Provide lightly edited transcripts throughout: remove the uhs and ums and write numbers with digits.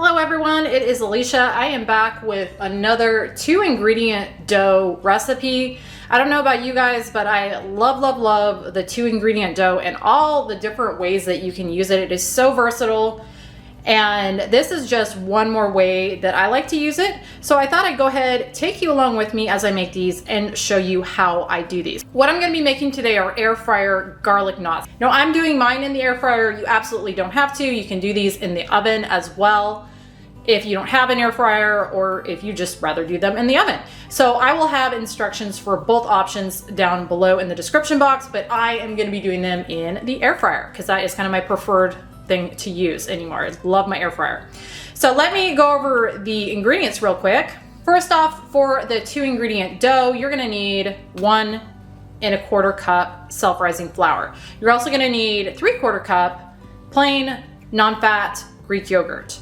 Hello everyone, it is Alicia. I am back with another 2-ingredient dough recipe. I don't know about you guys, but I love the 2-ingredient dough and all the different ways that you can use it. It is so versatile. And this is just one more way that I like to use it. So I thought I'd go ahead, take you along with me as I make these and show you how I do these. What I'm gonna be making today are air fryer garlic knots. Now I'm doing mine in the air fryer. You absolutely don't have to. You can do these in the oven as well if you don't have an air fryer or if you just rather do them in the oven. So I will have instructions for both options down below in the description box, but I am gonna be doing them in the air fryer because that is kind of my preferred thing to use anymore. I love my air fryer. So let me go over the ingredients real quick. First off, for the 2-ingredient dough, you're gonna need 1 1/4 cup self-rising flour. You're also gonna need 3/4 cup plain non-fat Greek yogurt.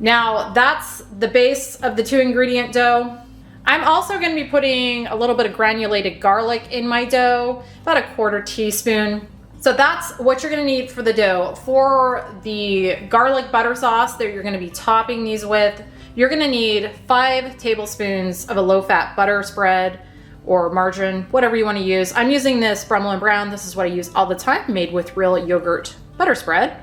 Now that's the base of the 2-ingredient dough. I'm also gonna be putting a little bit of granulated garlic in my dough, about 1/4 teaspoon. So that's what you're gonna need for the dough. For the garlic butter sauce that you're gonna be topping these with, you're gonna need 5 tablespoons of a low-fat butter spread or margarine, whatever you wanna use. I'm using this Brummel and Brown. This is what I use all the time, made with real yogurt butter spread.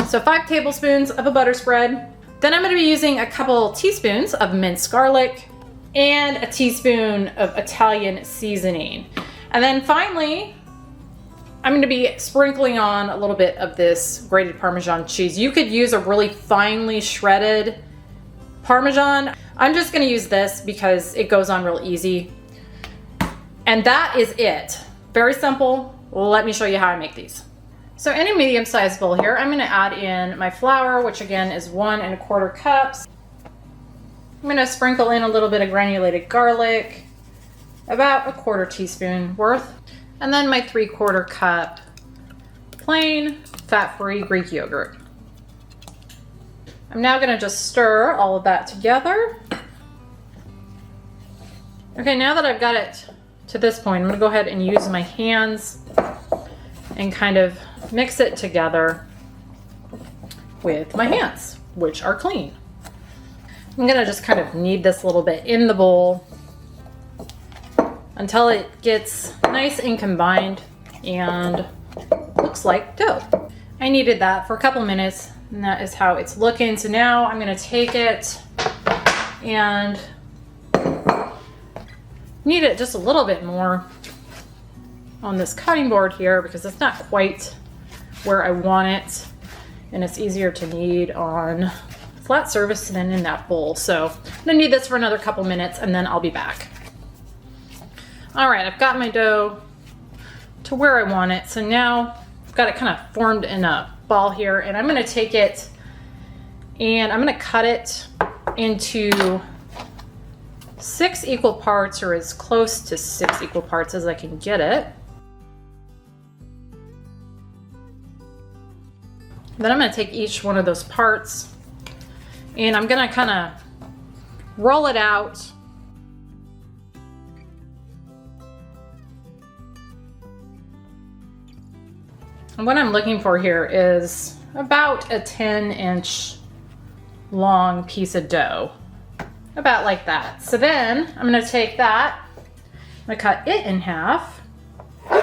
So 5 tablespoons of a butter spread. Then I'm gonna be using a couple teaspoons of minced garlic and a teaspoon of Italian seasoning. And then finally, I'm gonna be sprinkling on a little bit of this grated Parmesan cheese. You could use a really finely shredded Parmesan. I'm just gonna use this because it goes on real easy. And that is it. Very simple. Let me show you how I make these. So in a medium-sized bowl here, I'm gonna add in my flour, which again is 1 1/4 cups. I'm gonna sprinkle in a little bit of granulated garlic, about 1/4 teaspoon worth. And then my 3/4 cup plain fat-free Greek yogurt. I'm now gonna just stir all of that together. Okay, now that I've got it to this point, I'm gonna go ahead and use my hands and kind of mix it together with my hands, which are clean. I'm gonna just kind of knead this a little bit in the bowl until it gets nice and combined and looks like dough. I kneaded that for a couple minutes and that is how it's looking. So now I'm gonna take it and knead it just a little bit more on this cutting board here because it's not quite where I want it and it's easier to knead on flat surface than in that bowl. So I'm gonna knead this for another couple minutes and then I'll be back. All right, I've got my dough to where I want it. So now I've got it kind of formed in a ball here and I'm gonna take it and I'm gonna cut it into 6 equal parts or as close to 6 equal parts as I can get it. Then I'm gonna take each one of those parts and I'm gonna kind of roll it out. And what I'm looking for here is about a 10-inch long piece of dough, about like that. So then I'm gonna take that, I'm gonna cut it in half. And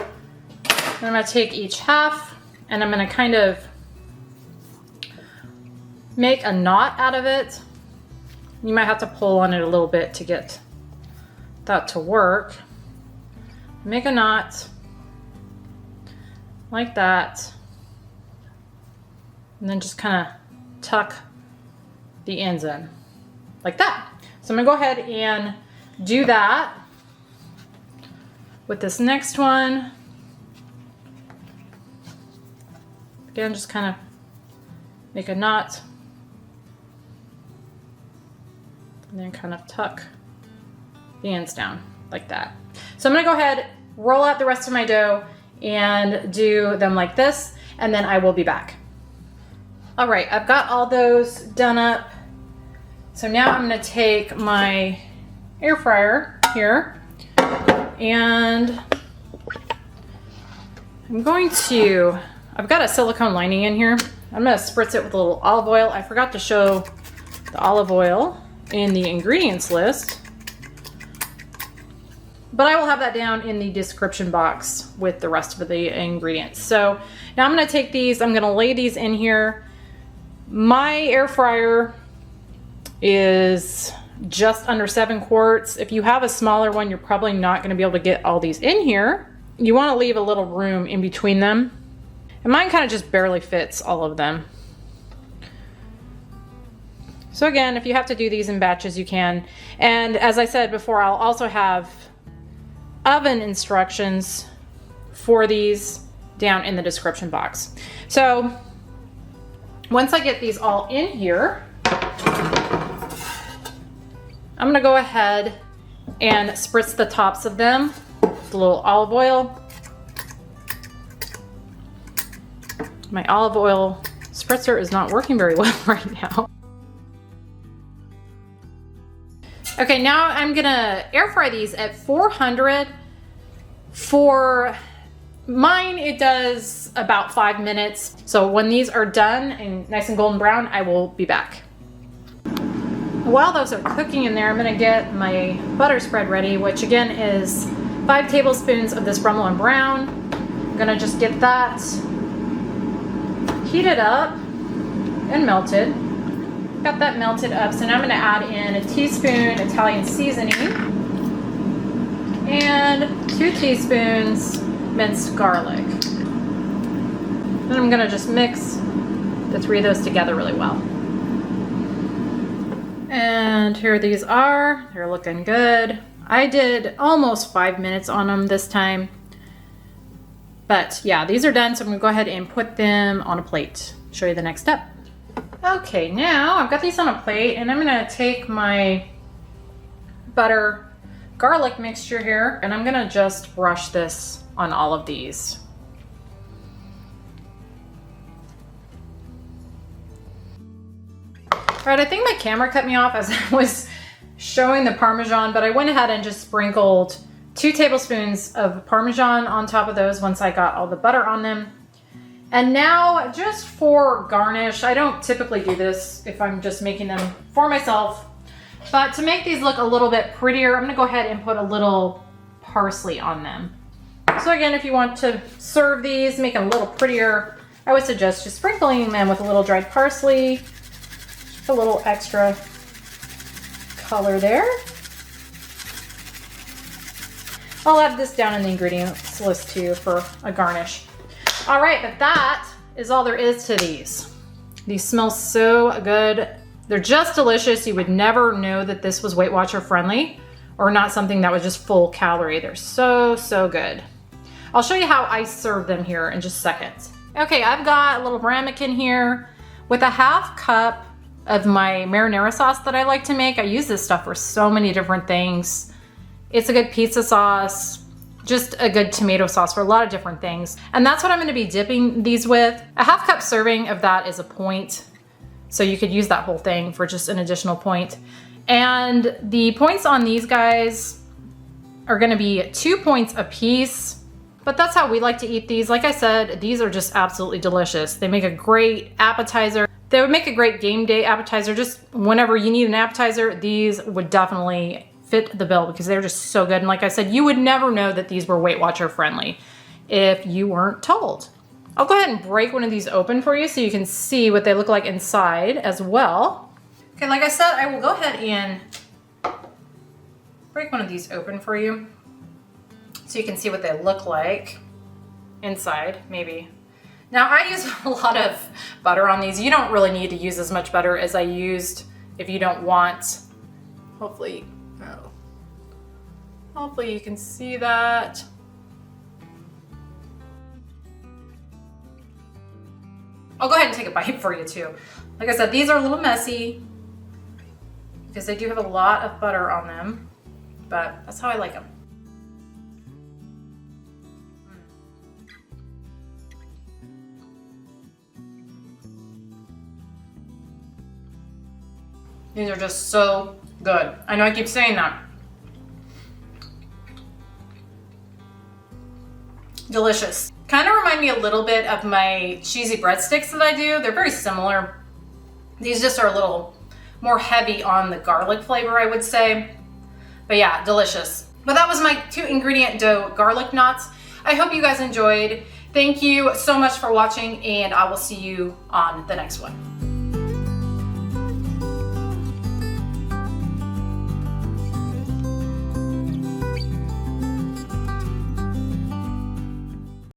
I'm gonna take each half and I'm gonna kind of make a knot out of it. You might have to pull on it a little bit to get that to work. Make a knot like that. And then just kind of tuck the ends in like that. So I'm gonna go ahead and do that with this next one. Again, just kind of make a knot and then kind of tuck the ends down like that. So I'm gonna go ahead, roll out the rest of my dough and do them like this, and then I will be back. All right, I've got all those done up. So now I'm gonna take my air fryer here and I'm going to, I've got a silicone lining in here. I'm gonna spritz it with a little olive oil. I forgot to show the olive oil in the ingredients list, but I will have that down in the description box with the rest of the ingredients. So now I'm gonna take these, I'm gonna lay these in here. My air fryer is just under 7 quarts. If you have a smaller one, you're probably not gonna be able to get all these in here. You wanna leave a little room in between them. And mine kind of just barely fits all of them. So again, if you have to do these in batches, you can. And as I said before, I'll also have oven instructions for these down in the description box. So once I get these all in here, I'm gonna go ahead and spritz the tops of them with a little olive oil. My olive oil spritzer is not working very well right now. Okay, now I'm gonna air fry these at 400. For mine, it does about 5 minutes. So when these are done and nice and golden brown, I will be back. While those are cooking in there, I'm gonna get my butter spread ready, which again is 5 tablespoons of this Brummel and Brown. I'm gonna just get that heated up and melted. Got that melted up, so now I'm gonna add in a teaspoon Italian seasoning and 2 teaspoons minced garlic. Then I'm gonna just mix the 3 of those together really well. And here these are, they're looking good. I did almost 5 minutes on them this time. But yeah, these are done, so I'm gonna go ahead and put them on a plate. Show you the next step. Okay, now I've got these on a plate and I'm gonna take my butter garlic mixture here and I'm gonna just brush this on all of these. All right, I think my camera cut me off as I was showing the Parmesan, but I went ahead and just sprinkled 2 tablespoons of Parmesan on top of those once I got all the butter on them. And now just for garnish, I don't typically do this if I'm just making them for myself, but to make these look a little bit prettier, I'm gonna go ahead and put a little parsley on them. So again, if you want to serve these, make them a little prettier, I would suggest just sprinkling them with a little dried parsley, just a little extra color there. I'll add this down in the ingredients list too for a garnish. All right, but that is all there is to these. These smell so good. They're just delicious. You would never know that this was Weight Watcher friendly or not something that was just full calorie. They're so, so good. I'll show you how I serve them here in just a second. Okay, I've got a little ramekin here with a 1/2 cup of my marinara sauce that I like to make. I use this stuff for so many different things. It's a good pizza sauce, just a good tomato sauce for a lot of different things. And that's what I'm gonna be dipping these with. A 1/2 cup serving of that is a point. So you could use that whole thing for just an additional point. And the points on these guys are gonna be 2 points a piece, but that's how we like to eat these. Like I said, these are just absolutely delicious. They make a great appetizer. They would make a great game day appetizer. Just whenever you need an appetizer, these would definitely fit the bill because they're just so good. And like I said, you would never know that these were Weight Watcher friendly if you weren't told. I'll go ahead and break one of these open for you so you can see what they look like inside as well. Okay, like I said, I will go ahead and break one of these open for you so you can see what they look like inside, maybe. Now I use a lot of butter on these. You don't really need to use as much butter as I used if you don't want. Hopefully you can see that. I'll go ahead and take a bite for you too. Like I said, these are a little messy because they do have a lot of butter on them, but that's how I like them. These are just so good. I know I keep saying that. Delicious. Kind of remind me a little bit of my cheesy breadsticks that I do. They're very similar. These just are a little more heavy on the garlic flavor, I would say. But yeah, delicious. But that was my 2-ingredient dough garlic knots. I hope you guys enjoyed. Thank you so much for watching, and I will see you on the next one.